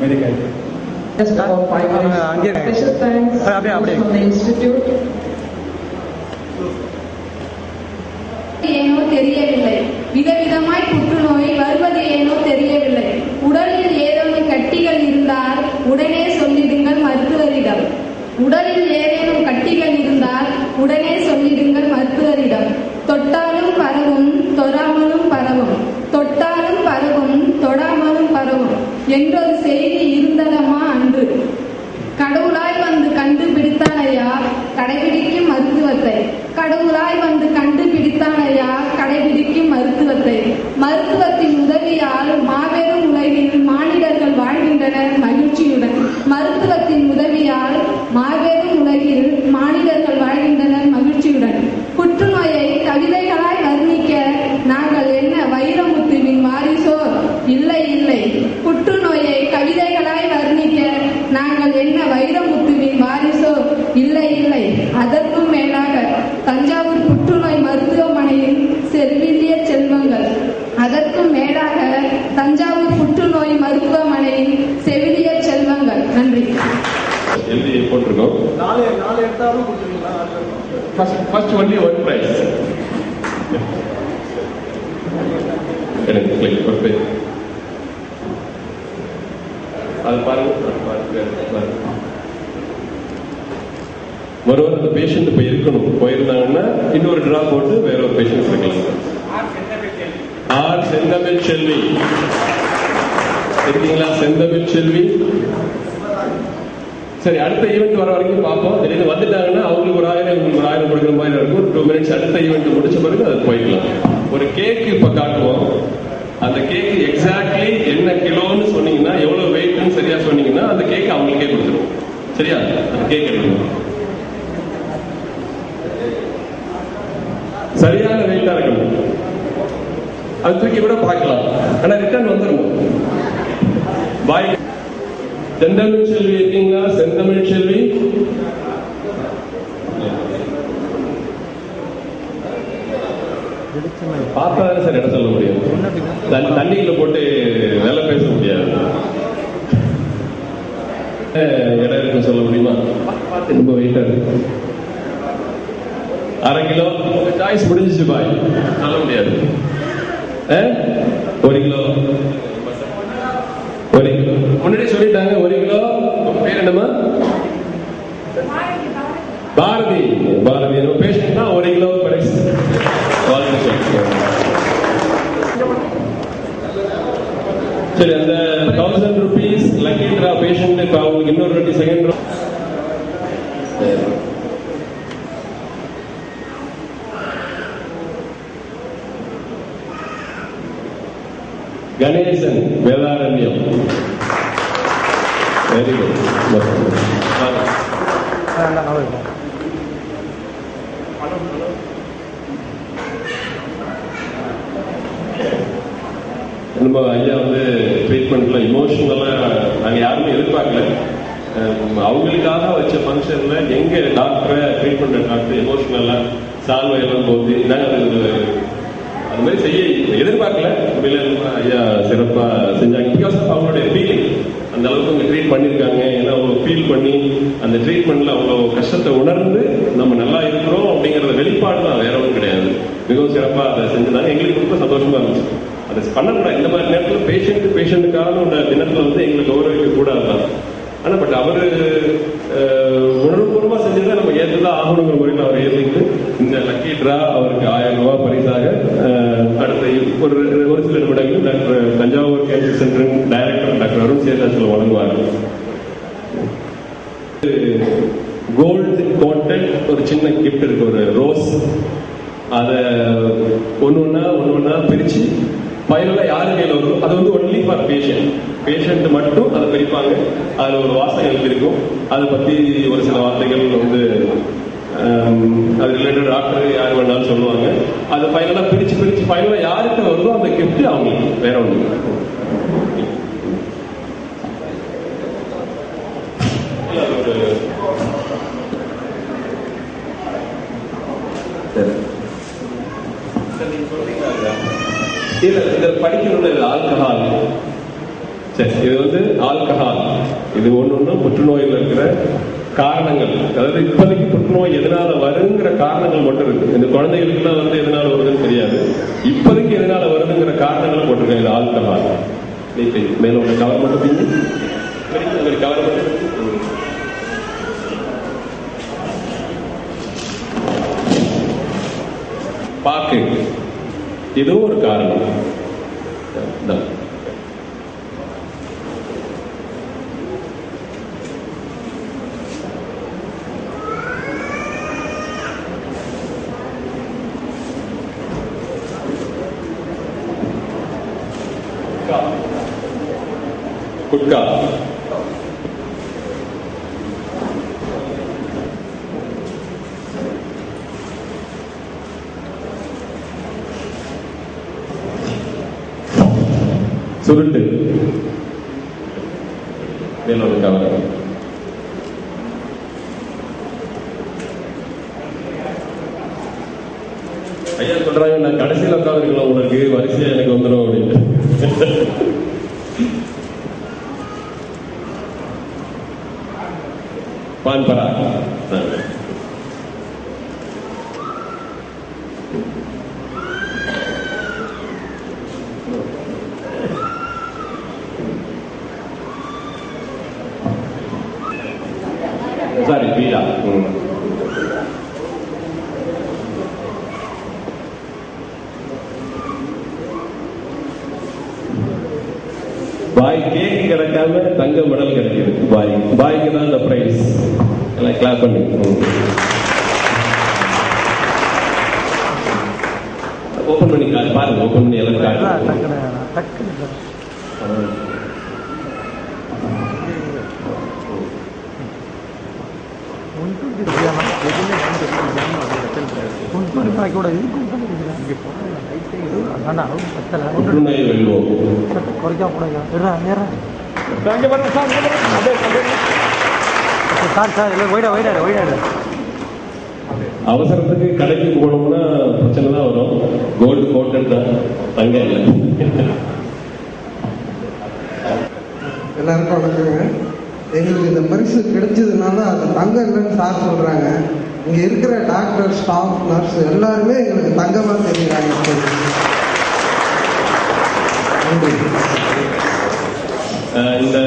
medical. Just about 5 minutes. Special thanks from the institute. ஏனோ தெரியவில்லை, விதவிதமாய் புற்றுநோய் வருவது ஏனோ தெரியவில்லை. உடலில் ஏதேனும் கட்டிகள் இருந்தால் உடனே சொல்லிடுங்கள் மருத்துவரிடம். உடலில் ஏதேனும் கட்டிகள் இருந்தால் உடனே சொல்லிடுங்கள் மருத்துவரிடம். தொட்டாலும் பரவும், தொடாமலும் பரவும். தொட்டாலும் பரவும், தொடாமலும் பரவும் என்றொரு செய்தி இருந்ததம்மா அன்று. கடவுளாய் வந்து கண்டுபிடித்தானையா கடைபிடிக்கும் மருத்துவத்தை. கடவுளாய் வந்து கண்டுபிடித்தானையா கடைபிடிக்கும் மருத்துவத்தை. மருத்துவத்தின் உதவியால் மாபெரும் உலகில் மானிடர்கள் வாழ்கின்றனர் மகிழ்ச்சியுடன். மருத்துவத்தின் உதவியால் மாபெரும் உலகில் மானிடர்கள் வாழ்கின்றனர் மகிழ்ச்சியுடன். புற்றுநோயை கவிதைகளாய் வர்ணிக்க நாங்கள் என்ன வைரமுத்துவின் வாரிசோ? இல்லை இல்லை. புற்றுநோயை கவிதைகளாய் வர்ணிக்க நாங்கள் என்ன வைரமுத்துவின் வாரிசோ? இல்லை இல்லை. அதற்கும் மேலாக தஞ்சாவூர் புற்றுநோய் மருத்துவமனையில் செவிலிய செல்வங்கள். அதற்கும் மேலாக தஞ்சாவூர் புற்றுநோய் மருத்துவமனையில் செவிலிய செல்வங்கள். நன்றி. எழுதி போட்டிருக்கோம். First only one prize. அது பாருங்க. ஒருவர் அந்த பேஷண்ட் இப்ப இருக்கணும் போயிருந்தாங்கன்னா இன்னொரு டிரா போட்டு வேற ஒரு பேஷண்ட் இருக்கலாம். ஆர் செந்தமிழ் செல்வி இருக்கீங்களா? செந்தமிழ் செல்வி. சரி, அடுத்த ஈவெண்ட் வர வரைக்கும் பார்ப்போம். திடீர்னு வந்துட்டாங்கன்னா அவங்களுக்கு ஒரு 1000 உங்களுக்கு ஒரு 1000 கொடுக்குற மாதிரி இருக்கும். ஒரு 2 minutes அடுத்த ஈவெண்ட் முடிச்ச பிறகு அது போய்க்கலாம். ஒரு கேக் இப்ப காட்டுவோம். அந்த கேக் எக்ஸாக்ட்லி என்ன கிலோன்னு சொன்னீங்கன்னா, எவ்வளவு வெயிட்னு சரியா சொன்னீங்கன்னா அந்த கேக் அவங்களுக்கே கொடுத்துருவோம். சரியா? அந்த கேக் எடுக்கணும். சரியான வெயிட்டா இருக்கணும். அது தூக்கி விட பார்க்கலாம். ஆனா ரிட்டர்ன் வந்துடணும். பாய். செந்தமிழ் செல்வி இருக்கீங்களா? செந்தமிழ் செல்வி. பார்த்தாதான் சார் இடம் சொல்ல முடியும். தண்ணிக்குள்ள போட்டு வேலை பேச முடியாது. இடம் இருக்கு சொல்ல முடியுமா? ரொம்ப வெயிட்டா இருக்கு. 1/2 கிலோ. சாய்ஸ் முடிஞ்சிச்சு பாய். சொல்ல முடியாது. 1 கிலோ. 1 கிலோ முன்னாடியே சொல்லிட்டாங்க. 1 கிலோ. பேர் என்னமா? பாரதி. பாரதி பேஷண்ட் தான் 1 கிலோ பிரைஸ். சரி, அந்த 1000 rupees லக்கி டிரா பேஷண்ட் இப்ப அவங்களுக்கு இன்னொரு வாட்டி second Ganesan Vedaranyam. Very good. நம்ம ஐயா வந்து ட்ரீட்மெண்ட்ல இமோஷனலா நாங்க யாருமே எதிர்பார்க்கல. அவங்களுக்காக வச்ச ஃபங்க்ஷன்ல எங்க டாக்டரை ட்ரீட்மெண்ட் டாக்டர் எமோஷனலா சால்வை எல்லாம் போட்டு நாங்க அது மாதிரி செய்ய எதிர்பார்க்கல. ஐயா சிறப்பா செஞ்சாங்க. பிகாஸ் ஆஃப் அவங்களுடைய ஃபீலிங் அந்த அளவுக்கு அவங்க ட்ரீட் பண்ணிருக்காங்க. ஏன்னா அவங்க ஃபீல் பண்ணி அந்த ட்ரீட்மெண்ட்ல அவ்வளவு கஷ்டத்தை உணர்ந்து நம்ம நல்லா இருக்கிறோம் அப்படிங்கறத வெளிப்பாடு தான், வேற ஒன்றும் கிடையாது. மிகவும் சிறப்பா அதை செஞ்சிருந்தாங்க. எங்களுக்கு ரொம்ப சந்தோஷமா இருந்துச்சு. அதை பண்ணக்கூடாது. இந்த மாதிரி நேரத்தில் பேஷண்ட்டுக்கான தினத்துல வந்து எங்களை கௌரவிக்க கூடாதுதான். ஆனா பட் அவரு உணர்வுபூர்வமா செஞ்சதை நம்ம ஏற்றுதான் ஆகணுங்கிற முறையில் அவர் ஏற்றுக்கிட்டு இந்த லக்கி டிரா அவருக்கு 1000 ரூபாய் பரிசாக அடுத்த ஒரு சில நிமிடங்கள் டாக்டர் தஞ்சாவூர் கேன்சர் சென்டரின் டைரக்டர் டாக்டர் அருண் சேதாசலம் வழங்குவார்கள். கோல்டு கோட்டட் ஒரு சின்ன கிஃப்ட் இருக்கு, ஒரு ரோஸ். அதை ஒன்னொன்னா பிரிச்சு ஃபைனலா யாரு கையில் வரும் அது வந்து ஒன்லி ஃபார் பேஷண்ட் மட்டும் அதை பிரிப்பாங்க. அதுல ஒரு வாசகம் எழுதிருக்கும். அதை பத்தி ஒரு சில வார்த்தைகள் வந்து அது ரிலேட்டட் டாக்டர் யார் வேணாலும் சொல்லுவாங்க. அதை ஃபைனலா பிரிச்சு ஃபைனலா யாருக்கு வருதோ அந்த கிஃப்ட் அவங்களுக்கு, வேற ஒண்ணு. இல்ல இதை படிக்கணும்னு ஆல்கஹால். சரி, இது வந்து ஆல்கஹால். இது ஒண்ணு புற்றுநோயில் இருக்கிற காரணங்கள். அதாவது இப்போதைக்கு புற்றுநோய் எதனால வருங்கிற காரணங்கள் மட்டும் இருக்கு. இந்த குழந்தைகளுக்குலாம் வந்து எதனால வருதுன்னு தெரியாது. இப்போதைக்கு எதனால வருதுங்கிற காரணங்களை போட்டிருக்காங்க. இது ஆல்கஹால். மேல உள்ள கவர் மட்டும் கவர் மட்டும் பாக்கு, இதுவும் ஒரு காரணம். குட்கா, சுருட்டு, மேலோட கவர். ஐயா சொல்றாங்க, நான் கடைசியில் உட்காந்துருக்கலாம், உங்களுக்கு வரிசையா எனக்கு வந்துடும் அப்படின்னு. பான்பரா, சாரி பீடா. பாய் கேக்கு கிடைக்காம தங்க மெடல் கிடைக்குது. பாய்க்கு தான் இந்த பிரைஸ். எல்லாம் கிளாப் பண்ணி ஓபன் பண்ணி பாருங்க. ஓபன் பண்ணி எல்லாம் காட்டு. புற்றுநோய் வெல்வோம். அவசரத்துக்கு கடைக்கு போனோம்னா பிரச்சனை தான் வரும். கோல்டு கோட்டட் தான், தங்க இல்லை. எல்லாருக்கும் வணக்கங்க. எங்களுக்கு இந்த பரிசு கிடைச்சதுனால அது தங்கம் இல்லைன்னு சார் சொல்றாங்க. இங்க இருக்கிற டாக்டர், ஸ்டாஃப், நர்ஸ் எல்லாருமே எங்களுக்கு தங்கமா தெரியுறாங்க. இந்த